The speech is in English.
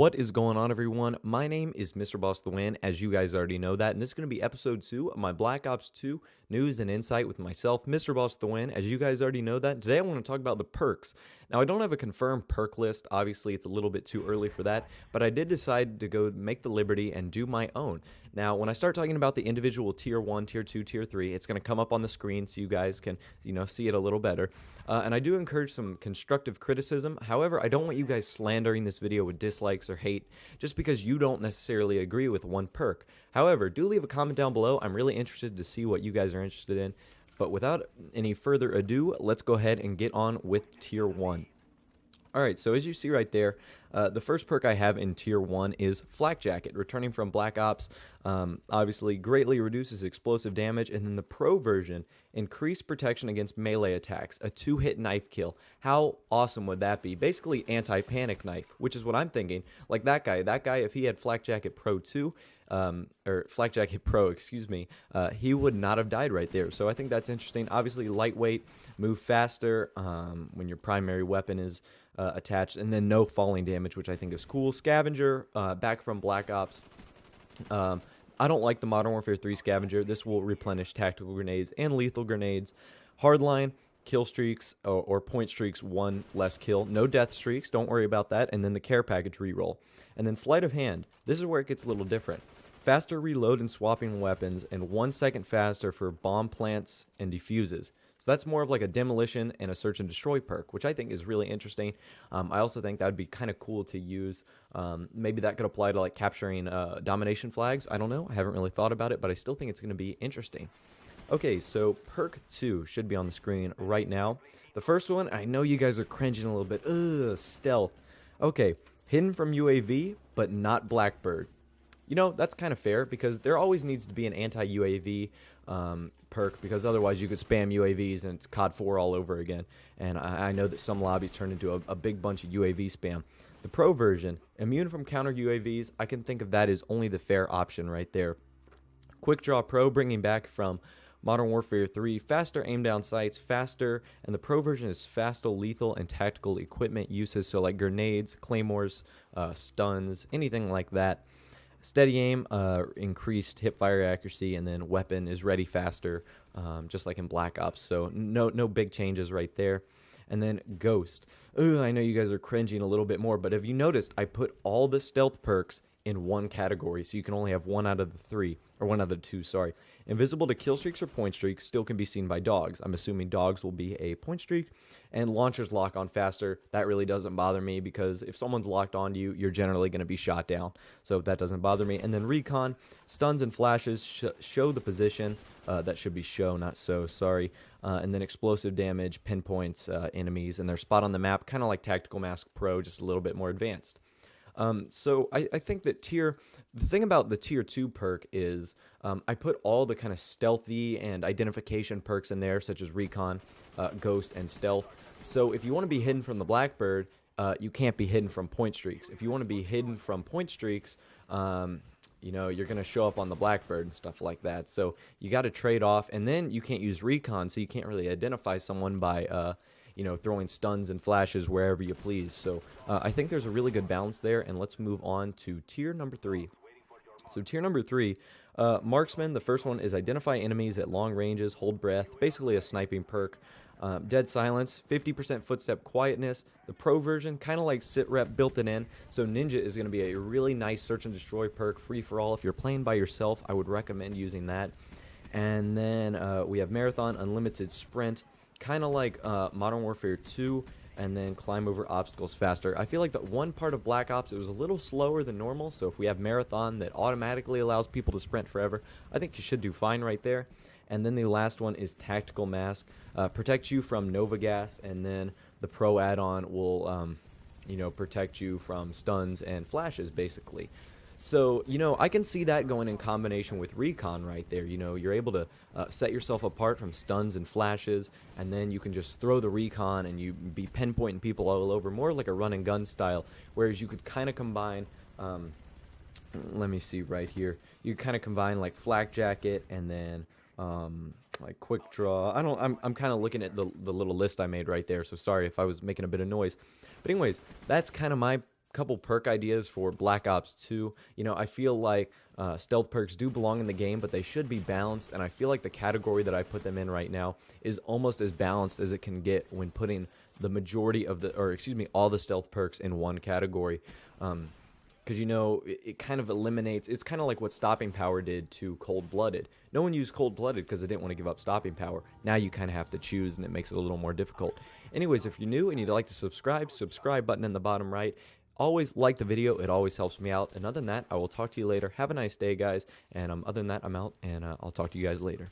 What is going on, everyone? My name is Mr. Boss the Win, as you guys already know that, and this is going to be episode 2 of my Black Ops 2 news and insight with myself, Mr. Boss the Win, as you guys already know that. Today I want to talk about the perks. Now, I don't have a confirmed perk list. Obviously, it's a little bit too early for that, but I did decide to go make the liberty and do my own. Now, when I start talking about the individual tier 1, tier 2, tier 3, it's going to come up on the screen so you guys can, see it a little better. And I do encourage some constructive criticism. However, I don't want you guys slandering this video with dislikes or hate just because you don't necessarily agree with one perk. However, do leave a comment down below. I'm really interested to see what you guys are interested in. But without any further ado, let's go ahead and get on with tier 1. Alright, so as you see right there, the first perk I have in tier 1 is Flak Jacket, returning from Black Ops. Obviously, greatly reduces explosive damage, and then the pro version, increased protection against melee attacks, a 2-hit knife kill. How awesome would that be? Basically, anti-panic knife, which is what I'm thinking. Like that guy, if he had Flak Jacket Pro 2, or Flak Jacket Pro, excuse me, he would not have died right there. So I think that's interesting. Obviously, lightweight, move faster when your primary weapon is attached, and then no falling damage, which I think is cool. Scavenger, back from Black Ops. I don't like the Modern Warfare 3 Scavenger. This will replenish tactical grenades and lethal grenades. Hardline, kill streaks or point streaks, 1 less kill. No death streaks, don't worry about that. And then the care package reroll. And then sleight of hand. This is where it gets a little different. Faster reload and swapping weapons, and 1 second faster for bomb plants and defuses. So that's more of like a demolition and a search and destroy perk, which I think is really interesting. I also think that would be kind of cool to use. Maybe that could apply to like capturing domination flags. I don't know. I haven't really thought about it, but I still think it's going to be interesting. Okay, so perk 2 should be on the screen right now. The first one, I know you guys are cringing a little bit. Ugh, stealth. Okay, hidden from UAV, but not Blackbird. You know, that's kind of fair because there always needs to be an anti-UAV perk, because otherwise you could spam UAVs and it's COD 4 all over again. And I know that some lobbies turn into a big bunch of UAV spam. The pro version, immune from counter UAVs, I can think of that as only the fair option right there. Quick Draw Pro, bringing back from Modern Warfare 3, faster aim down sights, faster, and the pro version is faster lethal and tactical equipment uses, so like grenades, claymores, stuns, anything like that. Steady aim, increased hipfire accuracy, and then weapon is ready faster, just like in Black Ops. So no big changes right there. And then Ghost. Ugh, I know you guys are cringing a little bit more, but have you noticed I put all the stealth perks in one category, so you can only have 1 out of the 3, or 1 out of the 2, sorry. Invisible to kill streaks or point streaks, still can be seen by dogs. I'm assuming dogs will be a point streak. And launchers lock on faster. That really doesn't bother me because if someone's locked on you, you're generally going to be shot down. So that doesn't bother me. And then recon, stuns and flashes show the position. That should be show, not so, sorry. And then explosive damage pinpoints enemies and their spot on the map, kind of like Tactical Mask Pro, just a little bit more advanced. So I think that the thing about the tier 2 perk is I put all the kind of stealthy and identification perks in there, such as recon, ghost, and stealth. So if you want to be hidden from the Blackbird, you can't be hidden from point streaks. If you want to be hidden from point streaks, you're going to show up on the Blackbird and stuff like that. So you got to trade off, and then you can't use recon, so you can't really identify someone by throwing stuns and flashes wherever you please. So I think there's a really good balance there, and let's move on to tier number 3. So tier number 3, Marksman, the first one is identify enemies at long ranges, hold breath, basically a sniping perk. Dead silence, 50% footstep quietness. The pro version, kind of like sit rep, built it in. So Ninja is going to be a really nice search and destroy perk, free for all. If you're playing by yourself, I would recommend using that. And then we have Marathon, unlimited sprint, kind of like Modern Warfare 2, and then climb over obstacles faster. I feel like the one part of Black Ops, it was a little slower than normal, so if we have Marathon that automatically allows people to sprint forever, I think you should do fine right there. And then the last one is Tactical Mask, protects you from Nova Gas, and then the Pro add-on will, protect you from stuns and flashes, basically. So, I can see that going in combination with recon right there. You're able to set yourself apart from stuns and flashes, and then you can just throw the recon and you be pinpointing people all over, more like a run and gun style, whereas you could kind of combine, let me see right here, you kind of combine like Flak Jacket and then like Quick Draw. I'm kind of looking at the little list I made right there, so sorry if I was making a bit of noise. But anyways, that's kind of my couple perk ideas for Black Ops 2. You know, I feel like stealth perks do belong in the game, but they should be balanced, and I feel like the category that I put them in right now is almost as balanced as it can get when putting the majority of the, or excuse me, all the stealth perks in one category. Because, you know, it kind of eliminates, it's kind of like what stopping power did to cold-blooded. No one used cold-blooded because they didn't want to give up stopping power. Now you kind of have to choose, and it makes it a little more difficult. Anyways, if you're new and you'd like to subscribe button in the bottom right. Always like the video, it always helps me out. And other than that, I will talk to you later. Have a nice day, guys. And other than that, I'm out, and I'll talk to you guys later.